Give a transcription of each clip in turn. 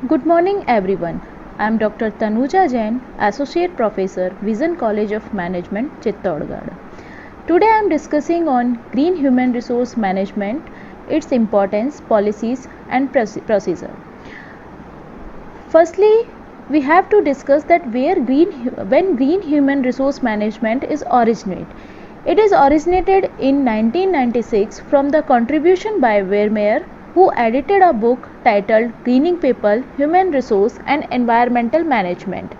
Good morning everyone. I am Dr. Tanuja Jain, Associate Professor, Vision College of Management, Chittorgarh. Today I am discussing on Green Human Resource Management, its importance, policies and procedure. Firstly, we have to discuss that when Green Human Resource Management is originate. It is originated in 1996 from the contribution by Vermeer, who edited a book titled Greening People, Human Resource and Environmental Management.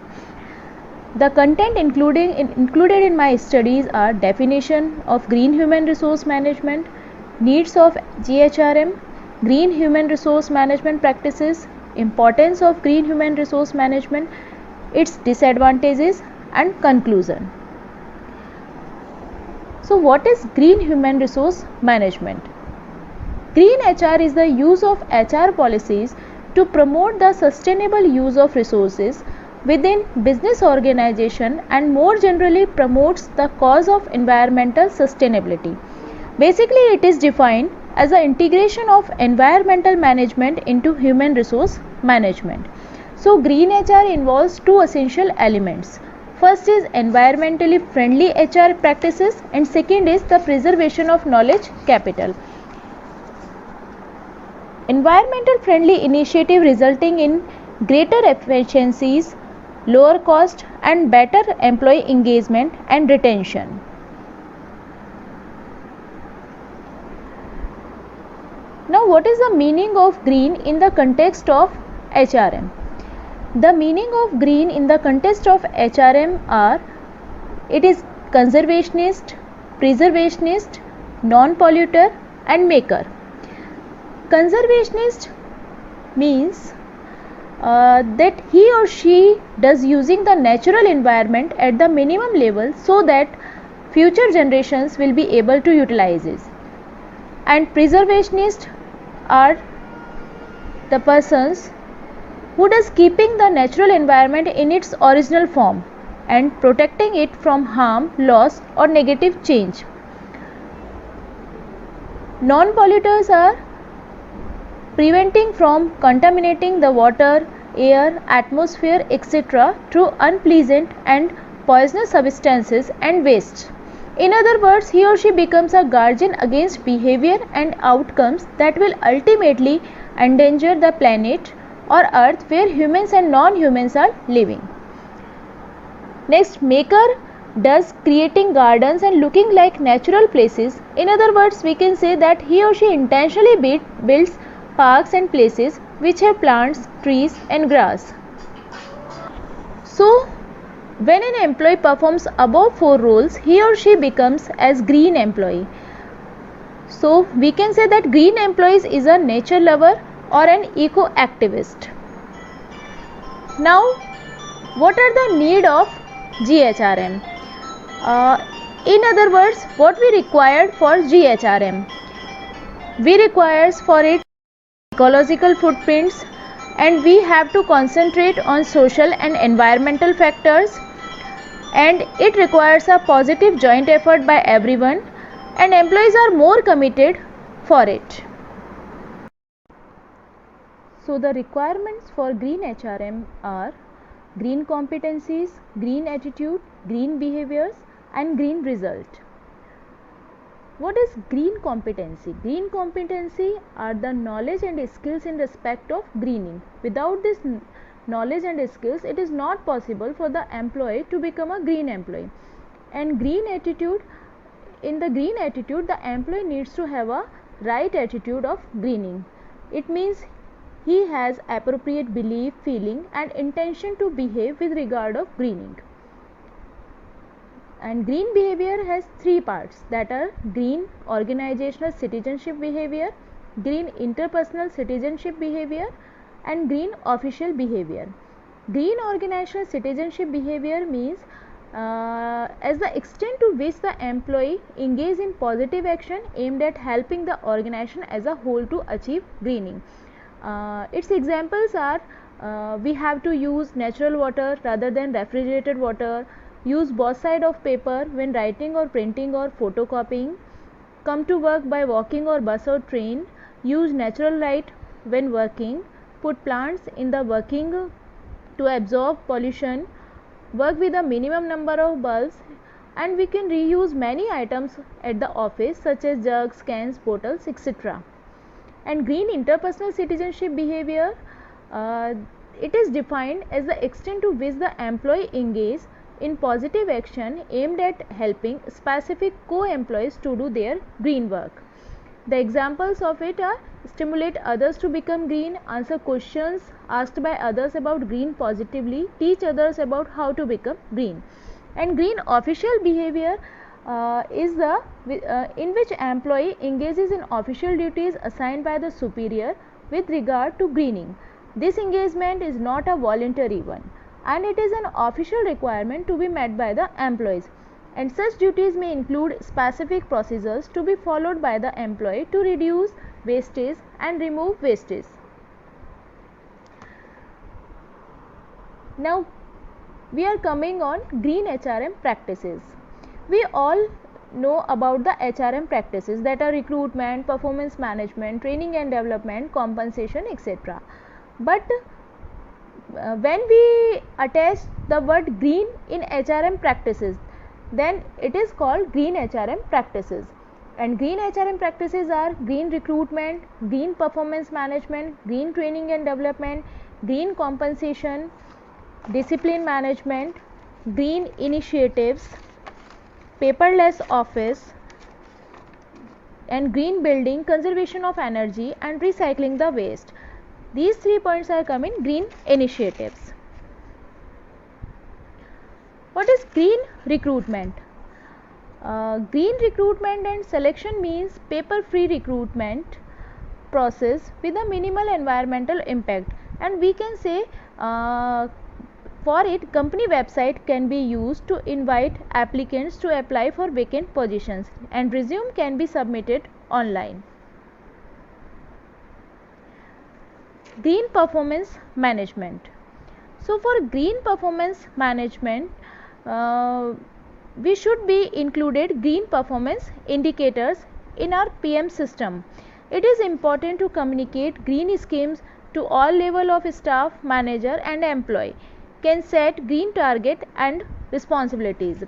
The content included in my studies are definition of green human resource management, needs of GHRM, green human resource management practices, importance of green human resource management, its disadvantages and conclusion. So what is green human resource management? Green HR is the use of HR policies to promote the sustainable use of resources within business organization and more generally promotes the cause of environmental sustainability. Basically, it is defined as the integration of environmental management into human resource management. So, green HR involves two essential elements. First is environmentally friendly HR practices and second is the preservation of knowledge capital. Environmental friendly initiative resulting in greater efficiencies, lower cost and better employee engagement and retention. Now what is the meaning of green in the context of HRM? The meaning of green in the context of HRM are: it is conservationist, preservationist, non-polluter and maker. Conservationist means that he or she does using the natural environment at the minimum level so that future generations will be able to utilize it. And preservationist are the persons who does keeping the natural environment in its original form and protecting it from harm, loss or negative change. Non-polluters are preventing from contaminating the water, air, atmosphere, etc. through unpleasant and poisonous substances and waste. In other words, he or she becomes a guardian against behavior and outcomes that will ultimately endanger the planet or earth where humans and non-humans are living. Next, maker does creating gardens and looking like natural places. In other words, we can say that he or she intentionally builds parks and places which have plants, trees and grass. So, when an employee performs above 4 roles, he or she becomes as green employee. So, we can say that green employees is a nature lover or an eco activist. Now, what are the need of GHRM? In other words, what we required for GHRM? We requires for it ecological footprints, and we have to concentrate on social and environmental factors, and it requires a positive joint effort by everyone, and employees are more committed for it. So the requirements for green HRM are green competencies, green attitude, green behaviors and green result. What is green competency? Green competency are the knowledge and skills in respect of greening. Without this knowledge and skills, it is not possible for the employee to become a green employee. And green attitude, in the green attitude, the employee needs to have a right attitude of greening. It means he has appropriate belief, feeling and intention to behave with regard of greening. And green behavior has 3 parts, that are green organizational citizenship behavior, green interpersonal citizenship behavior and green official behavior. Green organizational citizenship behavior means as the extent to which the employee engage in positive action aimed at helping the organization as a whole to achieve greening. Its examples are we have to use natural water rather than refrigerated water, use both sides of paper when writing or printing or photocopying, come to work by walking or bus or train, use natural light when working, put plants in the working to absorb pollution, work with a minimum number of bulbs, and we can reuse many items at the office such as jugs, cans, bottles, etc. And green interpersonal citizenship behavior, it is defined as the extent to which the employee engages in positive action aimed at helping specific co-employees to do their green work. The examples of it are stimulate others to become green, answer questions asked by others about green positively, teach others about how to become green. And green official behavior is the in which employee engages in official duties assigned by the superior with regard to greening. This engagement is not a voluntary one, and it is an official requirement to be met by the employees, and such duties may include specific procedures to be followed by the employee to reduce wastage and remove wastage. Now we are coming on green HRM practices. We all know about the HRM practices, that are recruitment, performance management, training and development, compensation, etc. But when we attach the word green in HRM practices, then it is called green HRM practices. And green HRM practices are green recruitment, green performance management, green training and development, green compensation, discipline management, green initiatives, paperless office, and green building, conservation of energy, and recycling the waste. These 3 points are coming green initiatives. What is green recruitment? Green recruitment and selection means paper-free recruitment process with a minimal environmental impact, and we can say for it, company website can be used to invite applicants to apply for vacant positions, and resume can be submitted online. Green performance management. So for green performance management, we should be included green performance indicators in our PM system. It is important to communicate green schemes to all level of staff, manager and employee, can set green target and responsibilities,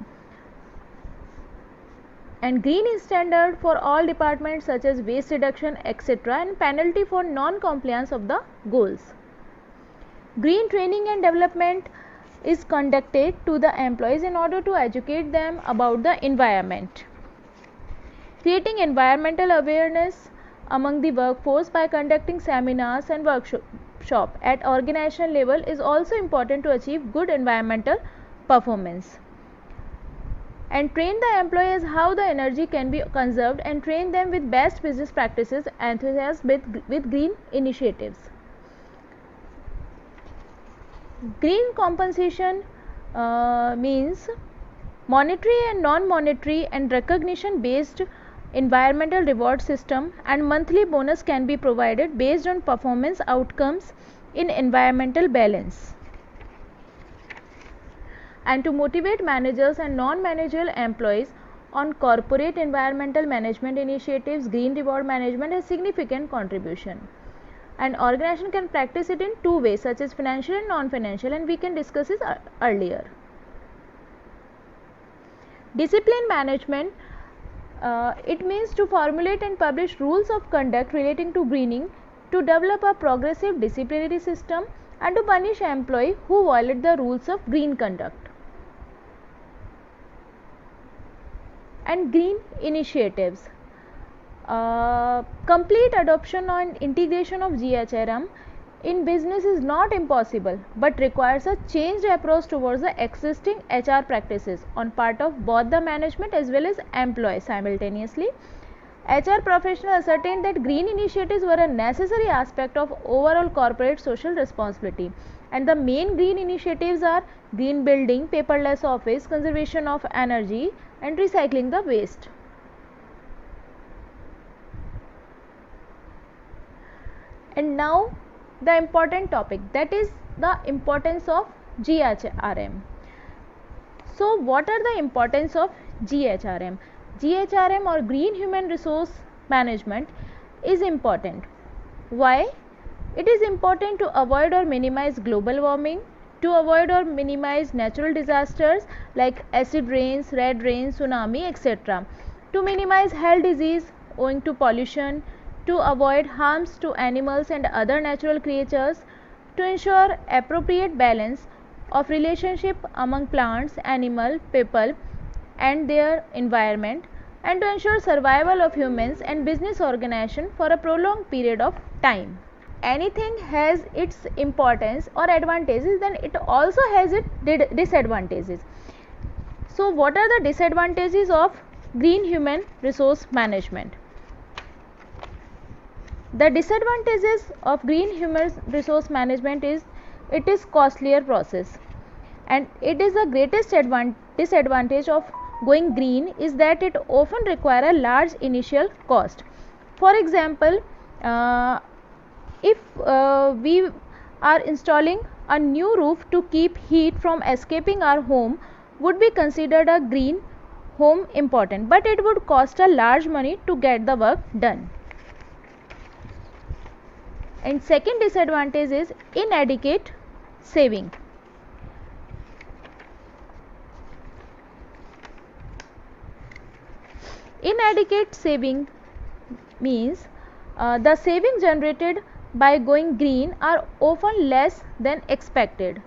and green is standard for all departments such as waste reduction, etc., and penalty for non-compliance of the goals. Green training and development is conducted to the employees in order to educate them about the environment. Creating environmental awareness among the workforce by conducting seminars and workshops at organization level is also important to achieve good environmental performance. And train the employees how the energy can be conserved, and train them with best business practices enthusiasm with green initiatives. Green compensation means monetary and non-monetary and recognition based environmental reward system, and monthly bonus can be provided based on performance outcomes in environmental balance. And to motivate managers and non-managerial employees on corporate environmental management initiatives, green reward management has significant contribution. And organization can practice it in 2 ways, such as financial and non-financial, and we can discuss this earlier. Discipline management, it means to formulate and publish rules of conduct relating to greening, to develop a progressive disciplinary system, and to punish employees who violate the rules of green conduct. And green initiatives. Complete adoption and integration of GHRM in business is not impossible, but requires a changed approach towards the existing HR practices on part of both the management as well as employees simultaneously. HR professionals ascertained that green initiatives were a necessary aspect of overall corporate social responsibility, and the main green initiatives are green building, paperless office, conservation of energy, and recycling the waste. And now the important topic, that is the importance of GHRM. So what are the importance of GHRM? GHRM or Green Human Resource Management is important. Why? It is important to avoid or minimize global warming, to avoid or minimize natural disasters like acid rains, red rains, tsunami, etc. To minimize health disease owing to pollution, to avoid harms to animals and other natural creatures, to ensure appropriate balance of relationship among plants, animal, people and their environment, and to ensure survival of humans and business organization for a prolonged period of time. Anything has its importance or advantages, then it also has its disadvantages. So what are the disadvantages of green human resource management? The disadvantages of green human resource management is it is costlier process, and it is the greatest disadvantage of going green is that it often require a large initial cost. For example, if we are installing a new roof to keep heat from escaping our home, would be considered a green home important, but it would cost a large money to get the work done. And second disadvantage is inadequate saving. Inadequate saving means the saving generated by going green are often less than expected.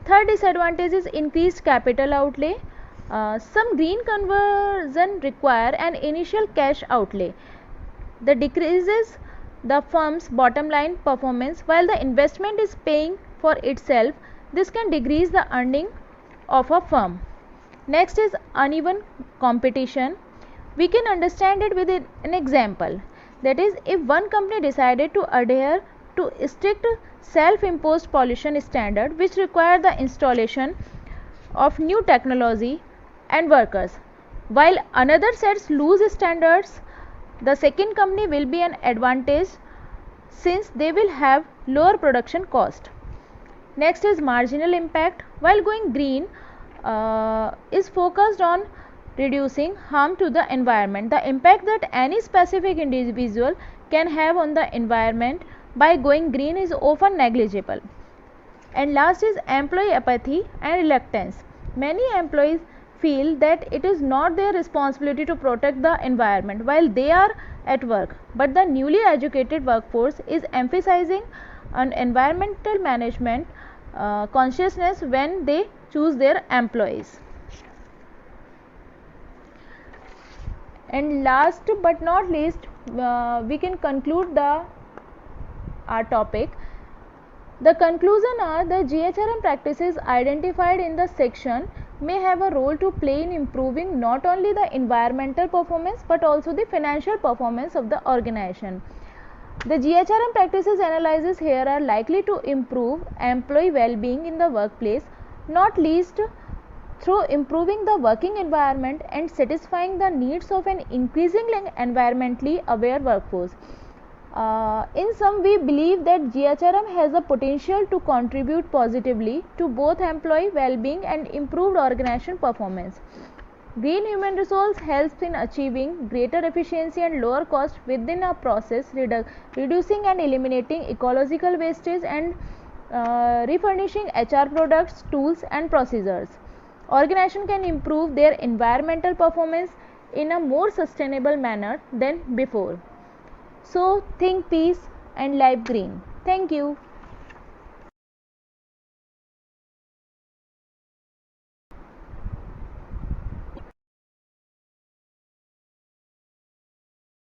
Third disadvantage is increased capital outlay. Some green conversion require an initial cash outlay that decreases the firm's bottom line performance. While the investment is paying for itself, this can decrease the earning of a firm. Next is uneven competition. We can understand it with an example. That is, if one company decided to adhere to strict self-imposed pollution standard which require the installation of new technology and workers, while another sets loose standards, the second company will be an advantage since they will have lower production cost. Next is marginal impact. While going green is focused on reducing harm to the environment, the impact that any specific individual can have on the environment by going green is often negligible. And last is employee apathy and reluctance. Many employees feel that it is not their responsibility to protect the environment while they are at work, but the newly educated workforce is emphasizing on environmental management consciousness when they choose their employees. And last but not least, we can conclude our topic. The conclusion are the GHRM practices identified in the section may have a role to play in improving not only the environmental performance but also the financial performance of the organization. The GHRM practices analyzes here are likely to improve employee well-being in the workplace, not least through improving the working environment and satisfying the needs of an increasingly environmentally aware workforce. In sum, we believe that GHRM has the potential to contribute positively to both employee well-being and improved organization performance. Green human resource helps in achieving greater efficiency and lower cost within a process, reducing and eliminating ecological wastage and refurnishing HR products, tools and procedures. Organization can improve their environmental performance in a more sustainable manner than before. So think peace and live green. Thank you.